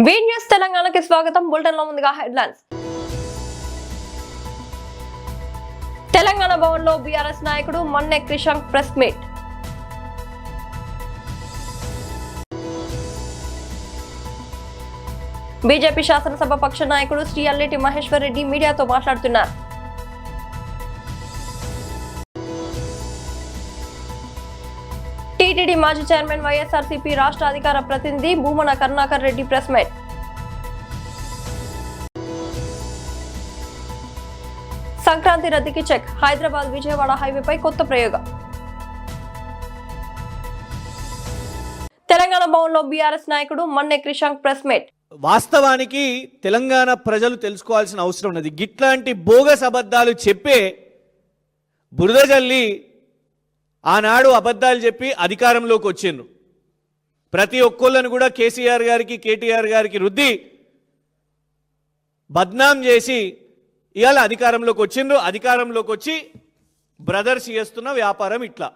వి news తెలంగాణకి స్వాగతం. Bulletin లో ముందుగా హెడ్లైన్స్. తెలంగాణ భవన్ లో బీఆర్ఎస్ నాయకుడు Manne Krishank press meet. BJP శాసనసభ పక్ష నాయకుడు శ్రీ అల్లేటి మహేశ్వర్ రెడ్డి మీడియాతో మాట్లాడుతున్నారు. టీటీడీ మాజీ చైర్మన్ వైఎస్ఆర్సీపీ రాష్ట్ర అధికార ప్రతినిధి భూమన కరుణాకర్ రెడ్డి ప్రెస్ మీట్. సంక్రాంతి రద్దీకి చెక్. హైదరాబాద్ విజయవాడ హైవేపై కొత్త ప్రయోగం. తెలంగాణ భవన్లో బీఆర్ఎస్ నాయకుడు మన్నె క్రిషాంక్ ప్రెస్ మీట్. వాస్తవానికి తెలంగాణ ప్రజలు తెలుసుకోవాల్సిన అవసరం ఉన్నది. గిట్లాంటి బోగస్ అబద్ధాలు చెప్పే బురద జల్లి ఆనాడు అబద్ధాలు చెప్పి అధికారంలోకి వచ్చిండ్రు. ప్రతి ఒక్కళ్ళను కూడా కేసీఆర్ గారికి కేటీఆర్ గారికి రుద్ది బద్నాం చేసి ఇవాళ అధికారంలోకి వచ్చిండ్రు. అధికారంలోకి వచ్చి బ్రదర్స్ చేస్తున్న వ్యాపారం ఇట్లా.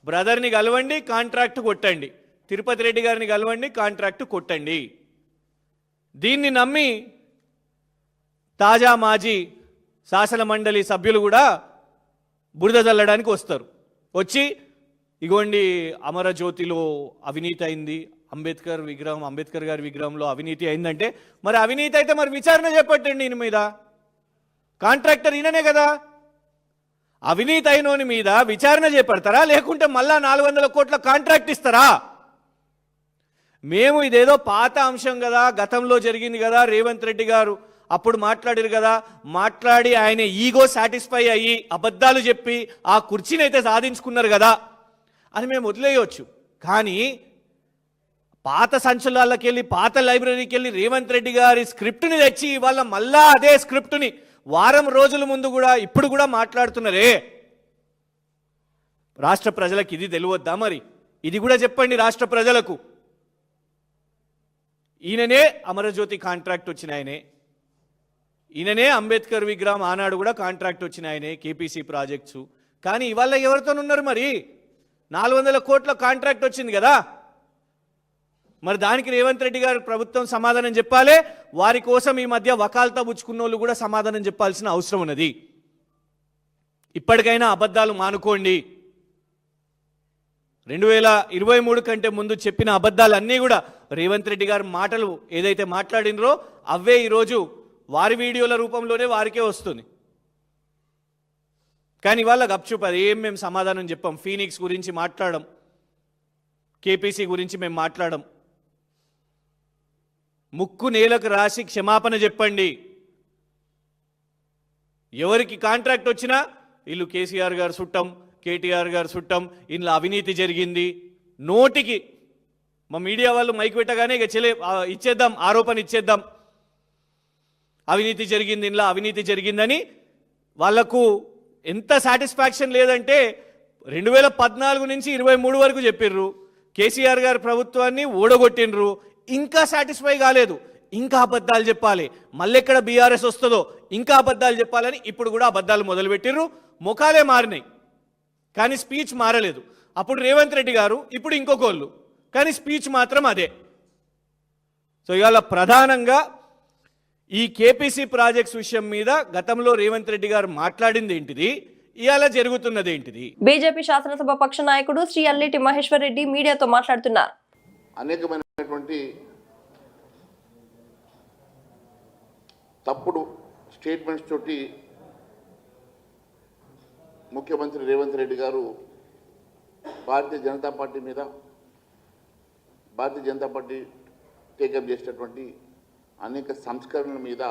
బ్రదర్ని కలవండి, కాంట్రాక్ట్ కొట్టండి. తిరుపతి రెడ్డి గారిని కలవండి, కాంట్రాక్ట్ కొట్టండి. దీన్ని నమ్మి తాజా మాజీ శాసన మండలి సభ్యులు కూడా బురద చల్లడానికి వస్తారు. వచ్చి ఇగోండి అమరజ్యోతిలో అవినీతి అయింది, అంబేద్కర్ గారి విగ్రహంలో అవినీతి అయిందంటే మరి అవినీతి అయితే మరి విచారణ చేపట్టండి. ఈయన మీద కాంట్రాక్టర్ ఈయననే కదా. అవినీతి అయినోని మీద విచారణ చేపడతారా, లేకుంటే మళ్ళా 400 కోట్ల కాంట్రాక్ట్ ఇస్తారా? మేము ఇదేదో పాత అంశం కదా, గతంలో జరిగింది కదా, రేవంత్ రెడ్డి గారు అప్పుడు మాట్లాడారు కదా, మాట్లాడి ఆయన ఈగో సాటిస్ఫై అయ్యి అబద్ధాలు చెప్పి ఆ కుర్చీని అయితే సాధించుకున్నారు కదా అని మేము వదిలేయవచ్చు. కానీ పాత సంచలనాలకు వెళ్ళి, పాత లైబ్రరీకి వెళ్ళి రేవంత్ రెడ్డి గారి స్క్రిప్ట్ని తెచ్చి ఇవాళ మళ్ళా అదే స్క్రిప్ట్ని వారం రోజుల ముందు కూడా ఇప్పుడు కూడా మాట్లాడుతున్నారే. రాష్ట్ర ప్రజలకు ఇది తెలియవద్దా? మరి ఇది కూడా చెప్పండి రాష్ట్ర ప్రజలకు. ఈయననే అమరజ్యోతి కాంట్రాక్ట్ వచ్చిన ఆయనే, ఈయననే అంబేద్కర్ విగ్రహం ఆనాడు కూడా కాంట్రాక్ట్ వచ్చిన ఆయనే, కేపీసీ ప్రాజెక్ట్స్. కానీ ఇవాళ ఎవరితో ఉన్నారు? మరి 400 కోట్ల కాంట్రాక్ట్ వచ్చింది కదా, మరి దానికి రేవంత్ రెడ్డి గారు ప్రభుత్వం సమాధానం చెప్పాలి. వారి కోసం ఈ మధ్య వకాల్తా పుచ్చుకున్న వాళ్ళు కూడా సమాధానం చెప్పాల్సిన అవసరం ఉన్నది. ఇప్పటికైనా అబద్ధాలు మానుకోండి. 2023 కంటే ముందు చెప్పిన అబద్ధాలన్నీ కూడా రేవంత్ రెడ్డి గారు మాటలు ఏదైతే మాట్లాడినరో అవే ఈరోజు వారి వీడియోల రూపంలోనే వారికే వస్తుంది. కానీ ఇవాళ గప్చుప్ అది ఏం మేము సమాధానం చెప్పాం. ఫీనిక్స్ గురించి మాట్లాడడం, కేపీసీ గురించి మేము మాట్లాడడం. ముక్కు నేలకు రాసి క్షమాపణ చెప్పండి. ఎవరికి కాంట్రాక్ట్ వచ్చినా వీళ్ళు కేసీఆర్ గారు చుట్టం, కేటీఆర్ గారు చుట్టం, ఇందులో అవినీతి జరిగింది. నోటికి మా మీడియా వాళ్ళు మైక్ పెట్టగానే ఇక ఇచ్చేద్దాం, ఆరోపణ ఇచ్చేద్దాం, అవినీతి జరిగింది, ఇందులో అవినీతి జరిగిందని. వాళ్లకు ఎంత సాటిస్ఫాక్షన్ లేదంటే 2014 నుంచి 23 వరకు చెప్పిర్రు, కేసీఆర్ గారి ప్రభుత్వాన్ని ఓడగొట్టినరు, ఇంకా సాటిస్ఫై కాలేదు, ఇంకా అబద్ధాలు చెప్పాలి, మళ్ళీ ఎక్కడ బీఆర్ఎస్ వస్తుందో ఇంకా అబద్ధాలు చెప్పాలని ఇప్పుడు కూడా అబద్ధాలు మొదలుపెట్టిర్రు. ముఖాలే మారినాయి కానీ స్పీచ్ మారలేదు. అప్పుడు రేవంత్ రెడ్డి గారు, ఇప్పుడు ఇంకొకళ్ళు, కానీ స్పీచ్ మాత్రం అదే. సో ఇవాళ ప్రధానంగా ఈ కేపీసీ ప్రాజెక్ట్స్ విషయం మీద గతంలో రేవంత్ రెడ్డి గారు మాట్లాడింది ఏంటిది, ఇవాళ జరుగుతున్నది ఏంటిది? బీజేపీ శాసనసభ పక్ష నాయకుడు శ్రీ అల్లేటి మహేశ్వర్ రెడ్డి మీడియాతో మాట్లాడుతున్నారు. అనేకమైనటువంటి తప్పుడు స్టేట్మెంట్స్ తోటి ముఖ్యమంత్రి రేవంత్ రెడ్డి గారు భారతీయ జనతా పార్టీ మీద, భారతీయ జనతా పార్టీ టేకప్ చేసేటటువంటి అనేక సంస్కరణల మీద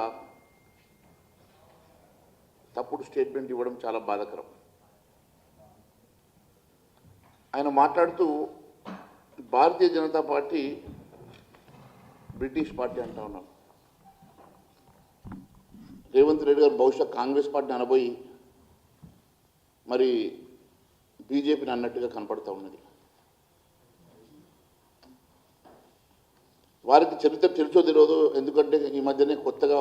తప్పుడు స్టేట్మెంట్ ఇవ్వడం చాలా బాధాకరం. ఆయన మాట్లాడుతూ Bharatiya Janata party British party అంటా ఉన్నారు. రేవంత్ రెడ్డి గారు బహుశా కాంగ్రెస్ పార్టీని అనబోయి మరి బీజేపీని అన్నట్టుగా కనపడుతూ ఉన్నది. వారికి చరిత్ర తెలుసో తెలియదు, ఎందుకంటే ఈ మధ్యనే కొత్తగా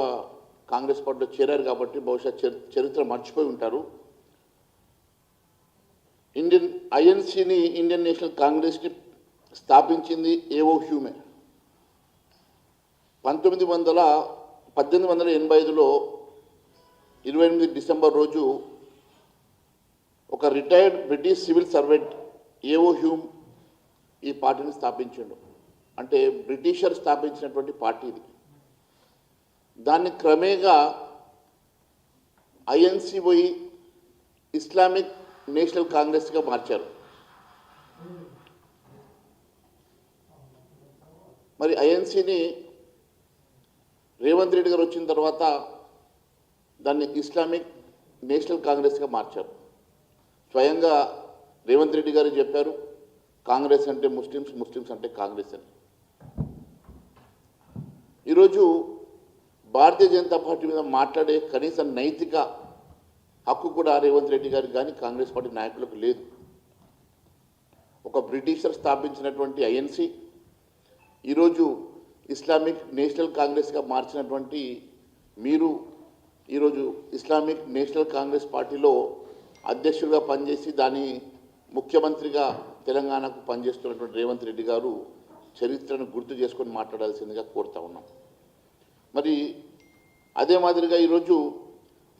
కాంగ్రెస్ పార్టీలో చేరారు కాబట్టి బహుశా చరిత్ర మర్చిపోయి ఉంటారు. ఐఎన్సీని, ఇండియన్ నేషనల్ కాంగ్రెస్ని స్థాపించింది ఏవో హ్యూమే. 1885లో 28 డిసెంబర్ రోజు ఒక retired British civil servant AO Hume ఈ పార్టీని స్థాపించాడు. అంటే బ్రిటిషర్ స్థాపించినటువంటి పార్టీ ఇది. దాన్ని క్రమేగా ఐఎన్సి పోయి ఇస్లామిక్ నేషనల్ కాంగ్రెస్గా మార్చారు. మరి ఐఎన్సిని రేవంత్ రెడ్డి గారు వచ్చిన తర్వాత దాన్ని ఇస్లామిక్ నేషనల్ కాంగ్రెస్గా మార్చారు. స్వయంగా రేవంత్ రెడ్డి గారు చెప్పారు, కాంగ్రెస్ అంటే ముస్లిమ్స్, ముస్లిమ్స్ అంటే కాంగ్రెస్ అని. ఈరోజు భారతీయ జనతా పార్టీ మీద మాట్లాడే కనీస నైతిక హక్కు కూడా రేవంత్ రెడ్డి గారికి కానీ కాంగ్రెస్ పార్టీ నాయకులకు లేదు. ఒక బ్రిటిషర్ స్థాపించినటువంటి ఐఎన్సి ఈరోజు ఇస్లామిక్ నేషనల్ కాంగ్రెస్గా మార్చినటువంటి మీరు ఈరోజు ఇస్లామిక్ నేషనల్ కాంగ్రెస్ పార్టీలో అధ్యక్షుడిగా పనిచేసి దాని ముఖ్యమంత్రిగా తెలంగాణకు పనిచేస్తున్నటువంటి రేవంత్ రెడ్డి గారు చరిత్రను గుర్తు చేసుకొని మాట్లాడాల్సిందిగా కోరుతా ఉన్నాం. మరి అదే మాదిరిగా ఈరోజు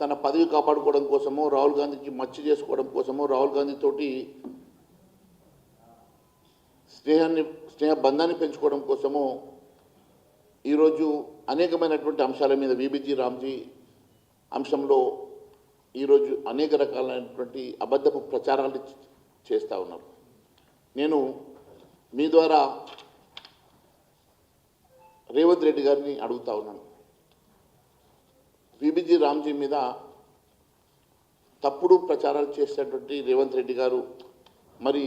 తన పదవి కాపాడుకోవడం కోసమో, రాహుల్ గాంధీకి మచ్చి చేసుకోవడం కోసమో, రాహుల్ గాంధీ తోటి స్నేహ బంధాన్ని పెంచుకోవడం కోసమో ఈరోజు అనేకమైనటువంటి అంశాల మీద వీబీజీ రామ్జీ అంశంలో ఈరోజు అనేక రకాలైనటువంటి అబద్ధపు ప్రచారాలు చేస్తూ ఉన్నారు. నేను మీ ద్వారా రేవంత్ రెడ్డి గారిని అడుగుతా ఉన్నాను, వీబీజీ రామ్జీ మీద తప్పుడు ప్రచారాలు చేసేటువంటి రేవంత్ రెడ్డి గారు మరి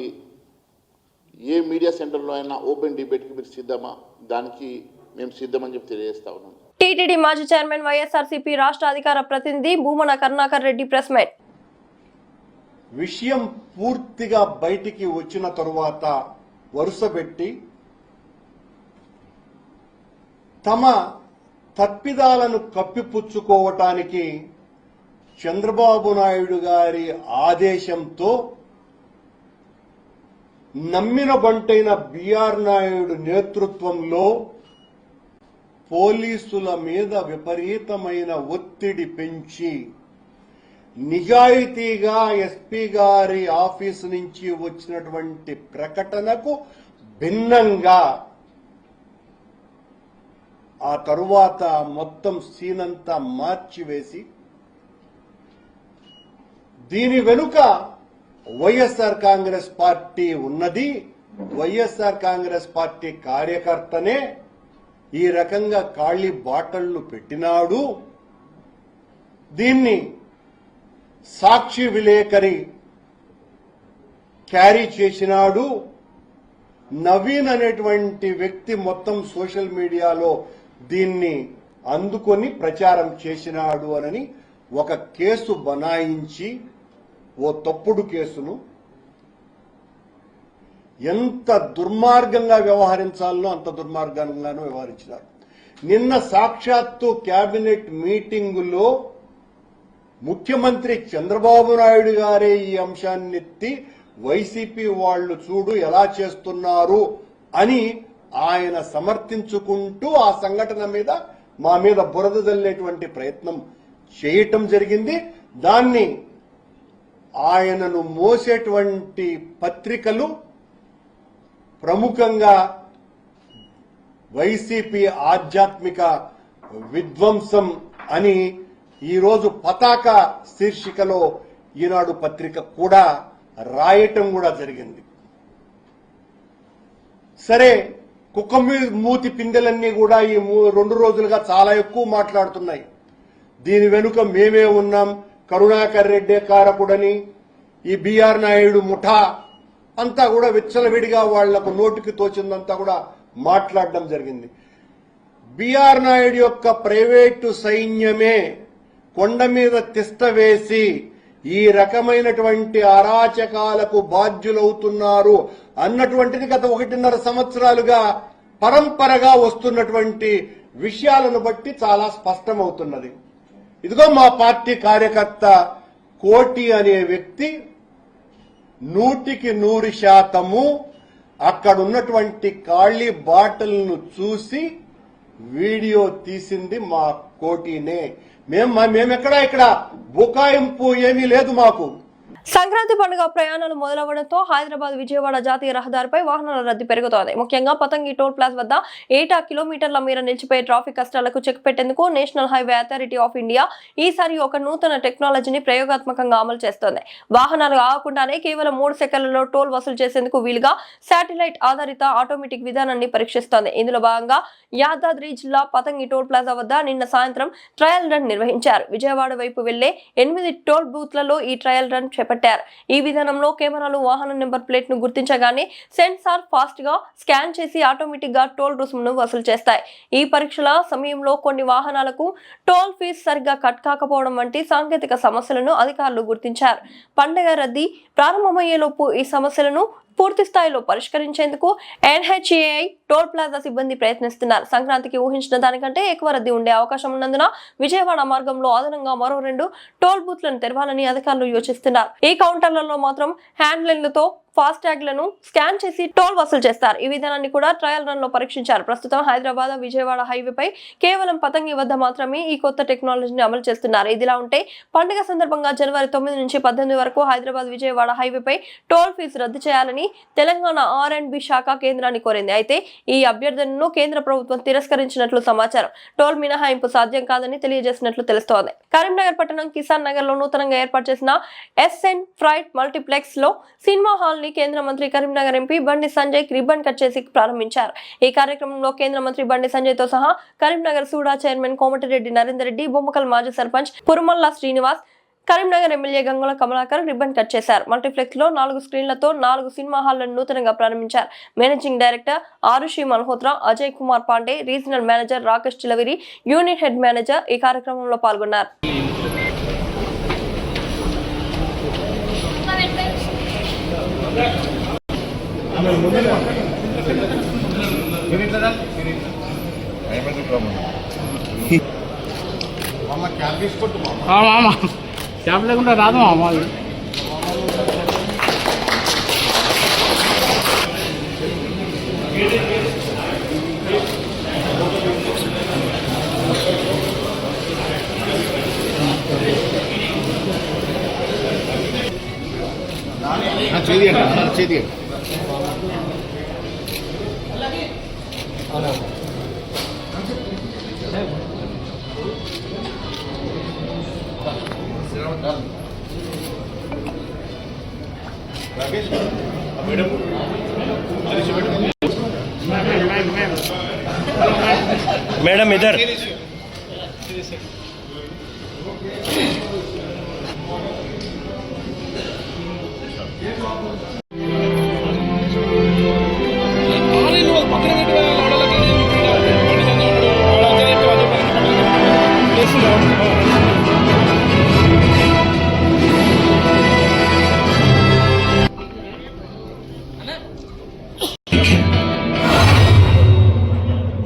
ఏ మీడియా సెంటర్లో అయినా ఓపెన్ డిబేట్కి మీరు సిద్ధమా? దానికి మేము సిద్ధమని చెప్పి తెలియజేస్తా ఉన్నాం. టీటీడీ మాజీ చైర్మన్ వైఎస్ఆర్సీపీ రాష్ట్ర అధికార ప్రతినిధి భూమన కరుణాకర్ రెడ్డి ప్రెస్ మీట్. విషయం పూర్తిగా బయటికి వచ్చిన తరువాత వరుసపెట్టి తమ తప్పిదాలను కప్పిపుచ్చుకోవటానికి చంద్రబాబు నాయుడు గారి ఆదేశంతో నమ్మిన బంటైన బిఆర్ నాయుడు నేతృత్వంలో పోలీసుల మీద విపరీతమైన ఒత్తిడి పెంచి నిజాయితీగా ఎస్పీ గారి ఆఫీసు నుంచి వచ్చినటువంటి ప్రకటనకు భిన్నంగా ఆ తరువాత మొత్తం సీనంతా మార్చివేసి దీని వెనుక వైఎస్ఆర్ కాంగ్రెస్ పార్టీ ఉన్నది, వైఎస్ఆర్ కాంగ్రెస్ పార్టీ కార్యకర్తనే ఈ రకంగా ఖాళీ బాటళ్లు పెట్టినాడు, దీన్ని సాక్షి విలేకరి క్యారీ చేసినాడు, నవీన్ అనేటువంటి వ్యక్తి మొత్తం సోషల్ మీడియాలో దీన్ని అందుకొని ప్రచారం చేసినాడు అని ఒక కేసు బనాయించి ఓ తప్పుడు కేసును ఎంత దుర్మార్గంగా వ్యవహరించాలనో అంత దుర్మార్గంగానూ వ్యవహరించినారు. నిన్న సాక్షాత్తు కేబినెట్ మీటింగులో ముఖ్యమంత్రి చంద్రబాబు నాయుడు గారే ఈ అంశాన్ని ఎత్తి వైసీపీ వాళ్లు చూడు ఎలా చేస్తున్నారు అని ఆయన సమర్థించుకుంటూ ఆ సంఘటన మీద మా మీద బురద జల్లేటువంటి ప్రయత్నం చేయటం జరిగింది. దాన్ని ఆయనను మోసేటువంటి పత్రికలు ప్రముఖంగా వైసీపీ ఆధ్యాత్మిక విధ్వంసం అని ఈరోజు పతాక శీర్షికలో ఈనాడు పత్రిక కూడా రాయటం కూడా జరిగింది. సరే, కుక్క మూతి పిందెలన్నీ కూడా ఈ 2 రోజులుగా చాలా ఎక్కువ మాట్లాడుతున్నాయి. దీని వెనుక మేమే ఉన్నాం, కరుణాకర్ రెడ్డి కారకుడని ఈ బిఆర్ నాయుడు ముఠా అంతా కూడా విచ్చలవిడిగా వాళ్లకు నోటికి తోచిందంతా కూడా మాట్లాడడం జరిగింది. బిఆర్ నాయుడు యొక్క ప్రైవేటు సైన్యమే కొండ మీద తిష్ట వేసి ఈ రకమైనటువంటి అరాచకాలకు బాధ్యులవుతున్నారు అన్నటువంటిది గత 1.5 సంవత్సరాలుగా పరంపరగా వస్తున్నటువంటి విషయాలను బట్టి చాలా స్పష్టమవుతున్నది. ఇదిగో మా పార్టీ కార్యకర్త కోటి అనే వ్యక్తి 100% అక్కడున్నటువంటి ఖాళీ బాటిల్ను చూసి వీడియో తీసింది మా కోటినే. మేమెక్కడా ఇక్కడ బుకాయింపు ఏమీ లేదు మాకు. సంక్రాంతి పండుగ ప్రయాణాలు మొదలవడంతో హైదరాబాద్ విజయవాడ జాతీయ రహదారిపై వాహనాల రద్దీ పెరుగుతోంది. ముఖ్యంగా పతంగి టోల్ ప్లాజా వద్ద ఏటా కిలోమీటర్ల మేర నిలిచిపోయే ట్రాఫిక్ కష్టాలకు చెక్ పెట్టేందుకు national highway authority of India ఈసారి ఒక నూతన టెక్నాలజీని ప్రయోగాత్మకంగా అమలు చేస్తోంది. వాహనాలు ఆగకుండానే కేవలం 3 సెకన్లలో టోల్ వసూలు చేసేందుకు వీలుగా శాటిలైట్ ఆధారిత ఆటోమేటిక్ విధానాన్ని పరీక్షిస్తోంది. ఇందులో భాగంగా యాదాద్రి జిల్లా పతంగి టోల్ ప్లాజా వద్ద నిన్న సాయంత్రం ట్రయల్ రన్ నిర్వహించారు. విజయవాడ వైపు వెళ్లే 8 టోల్ బూత్లలో ఈ ట్రయల్ రన్ చేపట్టారు. ఈ విధానంలో కెమెరాలు వాహన నెంబర్ ప్లేట్ ను గుర్తించగానే సెన్సార్ ఫాస్ట్ గా స్కాన్ చేసి ఆటోమేటిక్ గా టోల్ రుసుమును వసూలు చేస్తాయి. ఈ పరీక్షల సమయంలో కొన్ని వాహనాలకు టోల్ ఫీజు సరిగ్గా కట్ కాకపోవడం వంటి సాంకేతిక సమస్యలను అధికారులు గుర్తించారు. పండుగ రద్దీ ప్రారంభమయ్యేలోపు ఈ సమస్యలను పూర్తి స్థాయిలో పరిష్కరించేందుకు NHAI టోల్ ప్లాజా సిబ్బంది ప్రయత్నిస్తున్నారు. సంక్రాంతికి ఊహించిన దానికంటే ఎక్కువ రద్దీ ఉండే అవకాశం ఉన్నందున విజయవాడ మార్గంలో అదనంగా మరో 2 టోల్ బూత్లను తెరవాలని అధికారులు యోచిస్తున్నారు. ఈ కౌంటర్లలో మాత్రం హ్యాండ్లైన్లతో ఫాస్టాగ్లను స్కాన్ చేసి టోల్ వసూలు చేస్తారు. ఈ విధానాన్ని కూడా ట్రయల్ రన్ లో పరీక్షించారు. ప్రస్తుతం హైదరాబాద్ విజయవాడ హైవేపై కేవలం పతంగి వద్ద మాత్రమే ఈ కొత్త టెక్నాలజీని అమలు చేస్తున్నారు. ఇదిలా ఉంటే పండుగ సందర్భంగా జనవరి 9 నుంచి 18 వరకు హైదరాబాద్ విజయవాడ హైవేపై టోల్ ఫీజు రద్దు చేయాలని తెలంగాణ R&B శాఖ కేంద్రాన్ని కోరింది. అయితే ఈ అభ్యర్థనను కేంద్ర ప్రభుత్వం తిరస్కరించినట్లు సమాచారం. టోల్ మినహాయింపు సాధ్యం కాదని తెలియజేసినట్లు తెలుస్తోంది. కరీంనగర్ పట్టణం కిసాన్ నగర్ లో నూతనంగా ఏర్పాటు చేసిన SN ఫ్రైట్ మల్టీప్లెక్స్ లో సినిమా హాల్ కేంద్ర మంత్రి Karimnagar MP Bandi Sanjay ribbon cut చేసి ప్రారంభించారు. ఈ కార్యక్రమంలో కేంద్ర మంత్రి బండి సంజయ్ తో సహా కరీంనగర్ సూడా చైర్మన్ కోమటిరెడ్డి నరేందర్ రెడ్డి, బొమ్మకల్ మాజీ sarpanch Purumalla Srinivas, Karimnagar MLA Gangula Kamalakar ribbon cut చేశారు. మల్టీప్లెక్స్ లో 4 స్క్రీన్లతో 4 సినిమా హాళ్లను నూతనంగా ప్రారంభించారు. Managing director Arushi Malhotra, Ajay Kumar Pandey, regional manager Rakesh Chiluviri, unit head manager ఈ కార్యక్రమంలో పాల్గొన్నారు. క్యాబ్ లేకుండా రాదు మామ. చేయండి. मैडम इधर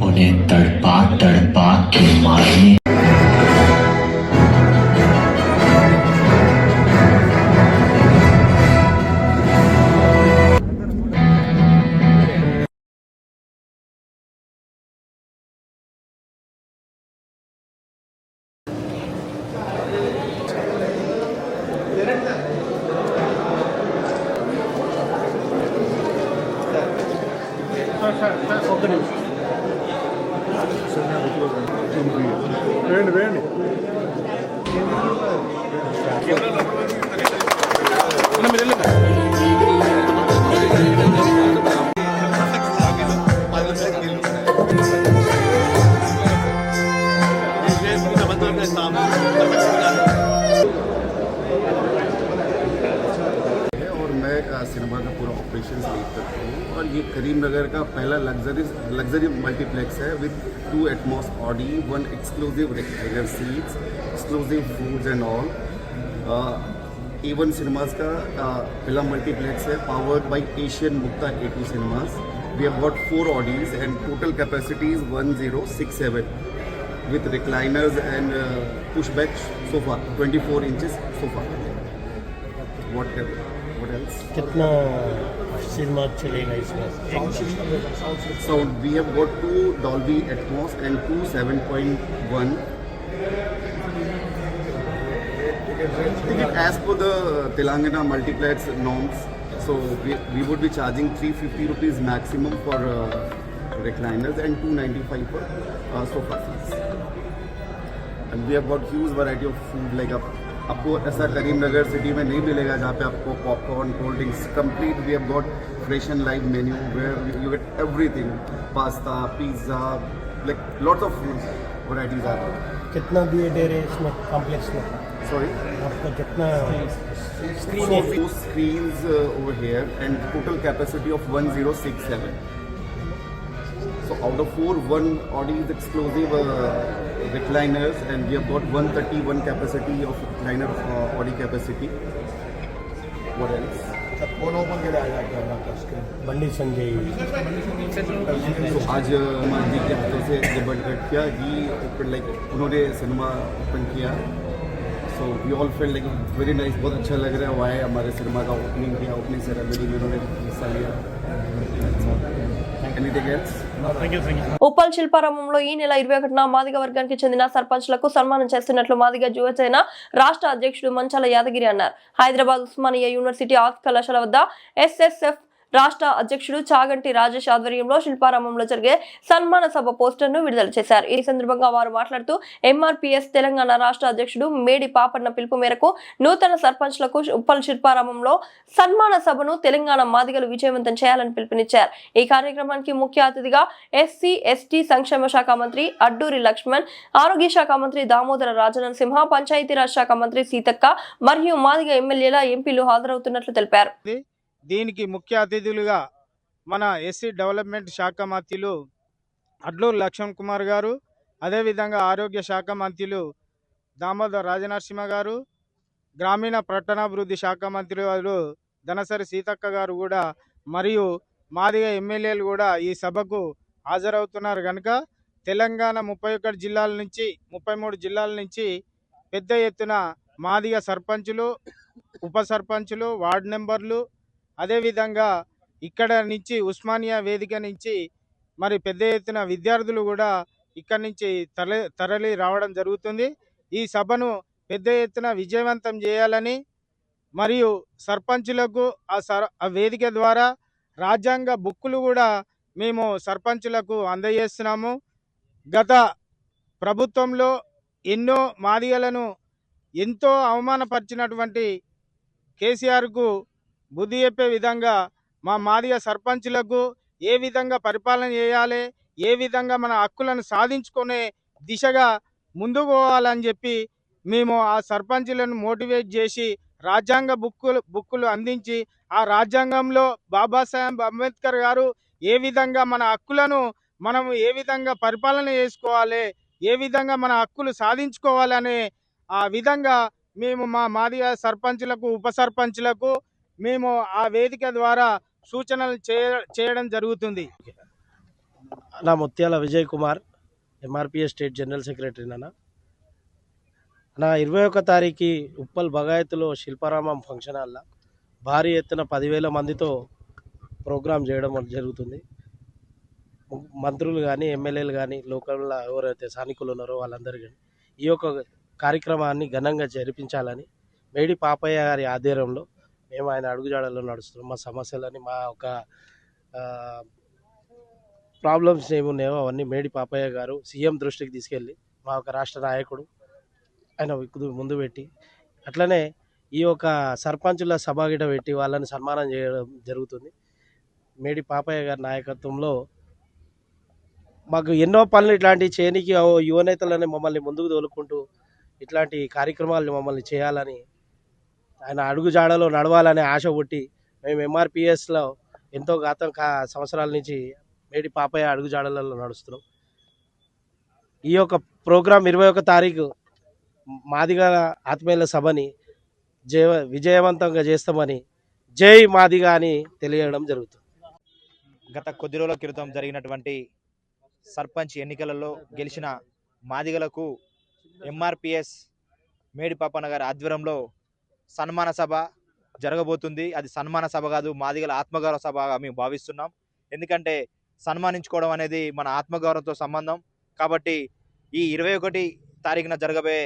उन्हें तड़पा तड़पा के मारने सिनेमा का पूरा ऑपरेशन लीड करता हूँ और ये करीमनगर का पहला लग्जरी मल्टीप्लेक्स है with 2 Atmos audi, 1 exclusive rectangular seats, exclusive foods and all. A1 cinemas का पहला मल्टीप्लेक्स है powered by Asian Mukta A2 cinemas. We have got 4 audis and total capacity is 1067 with recliners and pushback sofa, 24 inches sofa. Whatever. What else? कितना cinema चलेगा इसमें? Sound. We have got 2 Dolby Atmos and 2 7.1. Ticket as per the Telangana multiplex norms. So we would be charging 350 rupees maximum for recliners and 295 for sofa seats. And we have got huge variety of food like आपको ऐसा Karimnagar city में नहीं मिलेगा जहाँ पे आपको popcorn cold drinks complete we have got fresh and live menu where you get everything pasta pizza like lots of food varieties are कितना दिए दे रहे हैं इसमें कॉम्प्लेक्स में? सॉरी आपका कितना स्क्रीन So है? 2 screens over here and total capacity of 1067. So out of 4, 1 Audi is exclusive recliners and we have got 131 capacity of recliner Audi capacity. What else? कौन ओपन के लिए आया क्या आपका स्क्रीन? बंडी संजय So आज मानवी के हाथों से जब कट किया ही ओपन लाइक उन्होंने सिनेमा ओपन किया. So we all felt like very nice, बहुत अच्छा लग रहा है वाई हमारे सिनेमा का ओपनिंग किया ओपनिंग सेरेमनी में उन्होंने हिस्सा लिया. Anything else? ఉప్పల్ శిల్పారామంలో ఈ నెల 21న మాదిగ వర్గానికి చెందిన సర్పంచ్లకు సన్మానం చేస్తున్నట్లు మాదిగ యువసేన రాష్ట్ర అధ్యక్షుడు మంచాల యాదగిరి అన్నారు. హైదరాబాద్ ఉస్మానియా యూనివర్సిటీ ఆర్ట్స్ కళాశాల వద్ద ఎస్ఎస్ఎఫ్ రాష్ట్ర అధ్యక్షుడు చాగంటి రాజేష్ ఆధ్వర్యంలో శిల్పారామంలో జరిగే సన్మాన సభ పోస్టర్ను విడుదల చేశారు. ఈ సందర్భంగా వారు మాట్లాడుతూ ఎంఆర్పీఎస్ తెలంగాణ రాష్ట్ర అధ్యక్షుడు మేడి పాపన్న పిలుపు మేరకు నూతన సర్పంచ్లకు ఉప్పల్ శిల్పారామంలో సన్మాన సభను తెలంగాణ మాదిగలు విజయవంతం చేయాలని పిలుపునిచ్చారు. ఈ కార్యక్రమానికి ముఖ్య అతిథిగా ఎస్సీ ఎస్టీ సంక్షేమ శాఖ మంత్రి అడ్డూరి లక్ష్మణ్, ఆరోగ్య శాఖ మంత్రి దామోదర రాజనరసింహ, పంచాయతీరాజ్ శాఖ మంత్రి సీతక్క మరియు మాదిగ ఎమ్మెల్యేల ఎంపీలు హాజరవుతున్నట్లు తెలిపారు. దీనికి ముఖ్య అతిథులుగా మన ఎస్సీ డెవలప్మెంట్ శాఖ మంత్రులు అడ్లూరు లక్ష్మణ్ కుమార్ గారు, అదేవిధంగా ఆరోగ్య శాఖ మంత్రులు దామోదర్ రాజనరసింహ గారు, గ్రామీణ పట్టణాభివృద్ధి శాఖ మంత్రులు ధనసరి సీతక్క గారు కూడా మరియు మాదిగ ఎమ్మెల్యేలు కూడా ఈ సభకు హాజరవుతున్నారు. కనుక తెలంగాణ 31 జిల్లాల నుంచి 33 జిల్లాల నుంచి పెద్ద ఎత్తున మాదిగ సర్పంచులు, ఉప సర్పంచులు, వార్డు మెంబర్లు, అదేవిధంగా ఇక్కడ నుంచి ఉస్మానియా వేదిక నుంచి మరి పెద్ద ఎత్తున విద్యార్థులు కూడా ఇక్కడి నుంచి తరలి రావడం జరుగుతుంది. ఈ సభను పెద్ద ఎత్తున విజయవంతం చేయాలని మరియు సర్పంచులకు ఆ వేదిక ద్వారా రాజ్యాంగ బుక్కులు కూడా మేము సర్పంచులకు అందజేస్తున్నాము. గత ప్రభుత్వంలో ఎన్నో మాదిగలను ఎంతో అవమానపరిచినటువంటి కేసీఆర్కు బుద్ధి చెప్పే విధంగా మా మాదిగ సర్పంచులకు ఏ విధంగా పరిపాలన చేయాలి, ఏ విధంగా మన హక్కులను సాధించుకునే దిశగా ముందుకు పోవాలని చెప్పి మేము ఆ సర్పంచులను మోటివేట్ చేసి రాజ్యాంగ బుక్కులు అందించి ఆ రాజ్యాంగంలో బాబాసాహెబ్ అంబేద్కర్ గారు ఏ విధంగా మన హక్కులను మనం ఏ విధంగా పరిపాలన చేసుకోవాలి, ఏ విధంగా మన హక్కులు సాధించుకోవాలనే ఆ విధంగా మేము మా మాదిగ సర్పంచులకు, ఉప సర్పంచులకు మేము ఆ వేదిక ద్వారా సూచనలు చేయడం జరుగుతుంది. నా ముత్యాల Vijay Kumar, MRPS state general secretary. నా 21 తారీఖు ఉప్పల్ బగాయత్లో శిల్పారామం ఫంక్షన్ హాల్లో భారీ ఎత్తున 10,000 మందితో ప్రోగ్రాం చేయడం జరుగుతుంది. మంత్రులు కానీ, ఎమ్మెల్యేలు కానీ, లోకల్లో ఎవరైతే స్థానికులు ఉన్నారో వాళ్ళందరూ కానీ ఈ యొక్క కార్యక్రమాన్ని ఘనంగా జరిపించాలని మేడి పాపయ్య గారి ఆధ్వర్యంలో మేము ఆయన అడుగుజాడల్లో నడుస్తున్నాం. మా సమస్యలని, మా ఒక ప్రాబ్లమ్స్ ఏమున్నాయో అవన్నీ మేడి పాపయ్య గారు సీఎం దృష్టికి తీసుకెళ్ళి మా ఒక రాష్ట్ర నాయకుడు ఆయన ముందు పెట్టి అట్లనే ఈ యొక్క సర్పంచుల సభ గిట పెట్టి వాళ్ళని సన్మానం చేయడం జరుగుతుంది. మేడి పాపయ్య గారి నాయకత్వంలో మాకు ఎన్నో పనులు ఇట్లాంటి చేయనికి యువనేతలని మమ్మల్ని ముందుకు తోలుకుంటూ ఇట్లాంటి కార్యక్రమాలను మమ్మల్ని చేయాలని ఆయన అడుగుజాడలో నడవాలనే ఆశ పుట్టి మేము ఎంఆర్పిఎస్లో ఎంతో సంవత్సరాల నుంచి మేడి పాపయ్య అడుగుజాడలలో నడుస్తున్నాం. ఈ యొక్క ప్రోగ్రాం 21 తారీఖు మాదిగ ఆత్మీయుల సభని విజయవంతంగా చేస్తామని జై మాదిగ అని తెలియడం జరుగుతుంది. గత కొద్ది రోజుల క్రితం జరిగినటువంటి సర్పంచ్ ఎన్నికలలో గెలిచిన మాదిగలకు ఎంఆర్పిఎస్ మేడి పాపన్న గారి ఆధ్వర్యంలో సన్మాన సభ జరగబోతుంది. అది సన్మాన సభ కాదు, మాదిగల ఆత్మగౌరవ సభగా మేము భావిస్తున్నాం. ఎందుకంటే సన్మానించుకోవడం అనేది మన ఆత్మగౌరవంతో సంబంధం. కాబట్టి ఈ 21 తారీఖున జరగబోయే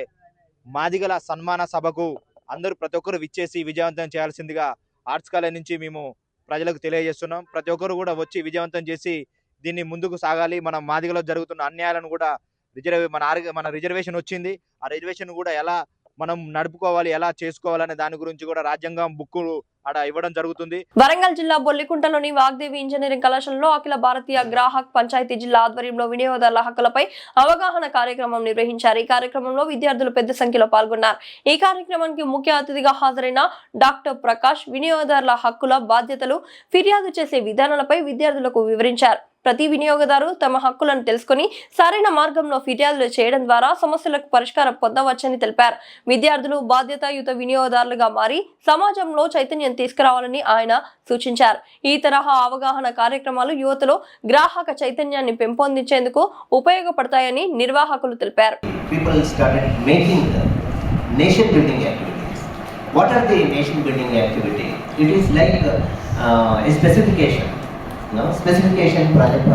మాదిగల సన్మాన సభకు అందరూ ప్రతి ఒక్కరు విచ్చేసి విజయవంతం చేయాల్సిందిగా ఆర్ట్స్ కాలేజ్ నుంచి మేము ప్రజలకు తెలియజేస్తున్నాం. ప్రతి ఒక్కరు కూడా వచ్చి విజయవంతం చేసి దీన్ని ముందుకు సాగాలి. మన మాదిగలో జరుగుతున్న అన్యాయాలను కూడా మన రిజర్వేషన్ వచ్చింది, ఆ రిజర్వేషన్ కూడా ఎలా మనం నడుపుకోవాలి, ఎలా చేసుకోవాలనే దాని గురించి కూడా రాజ్యాంగం బుక్కులు అక్కడ ఇవ్వడం జరుగుతుంది. వరంగల్ జిల్లా బొల్లికుంటలోని వాగ్దేవి ఇంజనీరింగ్ కళాశాలలో అఖిల భారతీయ గ్రాహక్ పంచాయతీ జిల్లా ఆధ్వర్యంలో వినియోగదారుల హక్కులపై అవగాహన కార్యక్రమం నిర్వహించారు. ఈ కార్యక్రమంలో విద్యార్థులు పెద్ద సంఖ్యలో పాల్గొన్నారు. ఈ కార్యక్రమానికి ముఖ్య అతిథిగా హాజరైన డాక్టర్ ప్రకాష్ వినియోగదారుల హక్కుల బాధ్యతలు, ఫిర్యాదు చేసే విధానాలపై విద్యార్థులకు వివరించారు. ప్రతి వినియోగదారు తమ హక్కులను తెలుసుకుని సరైన మార్గంలో ఫిర్యాదులు చేయడం ద్వారా సమస్యలకు పరిష్కారం పొందవచ్చని తెలిపారు. విద్యార్థులు బాధ్యతాయుత వినియోగదారులుగా మారి సమాజంలో చైతన్యం తీసుకురావాలని ఆయన సూచించారు. ఈ తరహా అవగాహన కార్యక్రమాలు యువతలో గ్రాహక చైతన్యాన్ని పెంపొందించేందుకు ఉపయోగపడతాయని నిర్వాహకులు తెలిపారు. Specification project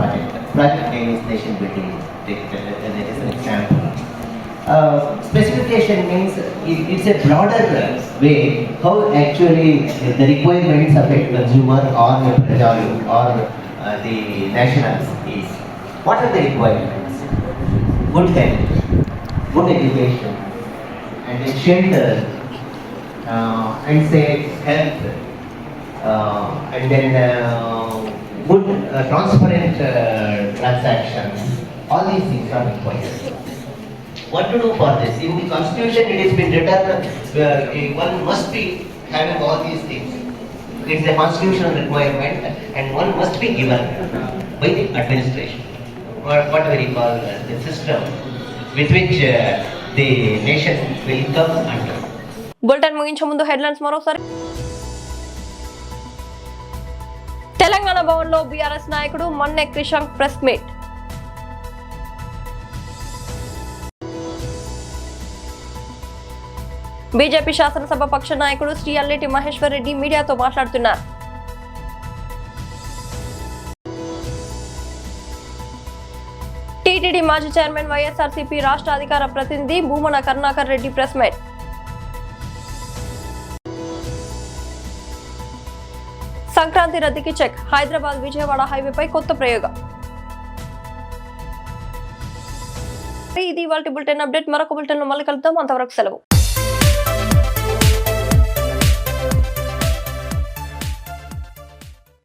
name is nation building. That is an example. Specification means it's a broader way how actually the requirements affect consumer or the prajalu or the nationals is. What are the requirements? Good health, good education, and shelter, and say health, and then good transparent transactions. All these things are required. What to do for this? In the constitution it has been written one must be having all these things. It's a constitutional requirement and one must be given by the administration, or whatever you call the system with which the nation will come under. Bulletin ముగించే ముందు headlines మరోసారి. తెలంగాణ భవన్లో BRS నాయకుడు Manne Krishank press meet. BJP శాసనసభ పక్ష నాయకుడు శ్రీ అల్లెటి మహేశ్వర్ రెడ్డి మీడియాతో మాట్లాడుతున్నారు. టీటీడీ మాజీ చైర్మన్ వైఎస్ఆర్సీపీ రాష్ట్ర అధికార ప్రతినిధి భూమన కరుణాకర్ రెడ్డి ప్రెస్ మీట్. సంక్రాంతి రద్దీకి చెక్. హైదరాబాద్ విజయవాడ హైవేపై కొత్త ప్రయోగం. ఇది ఇవాల్టి బులెటిన్ అప్డేట్. మరొక బులెటిన్ లో మళ్ళీ కలుద్దాం. అంతవరకు సెలవు.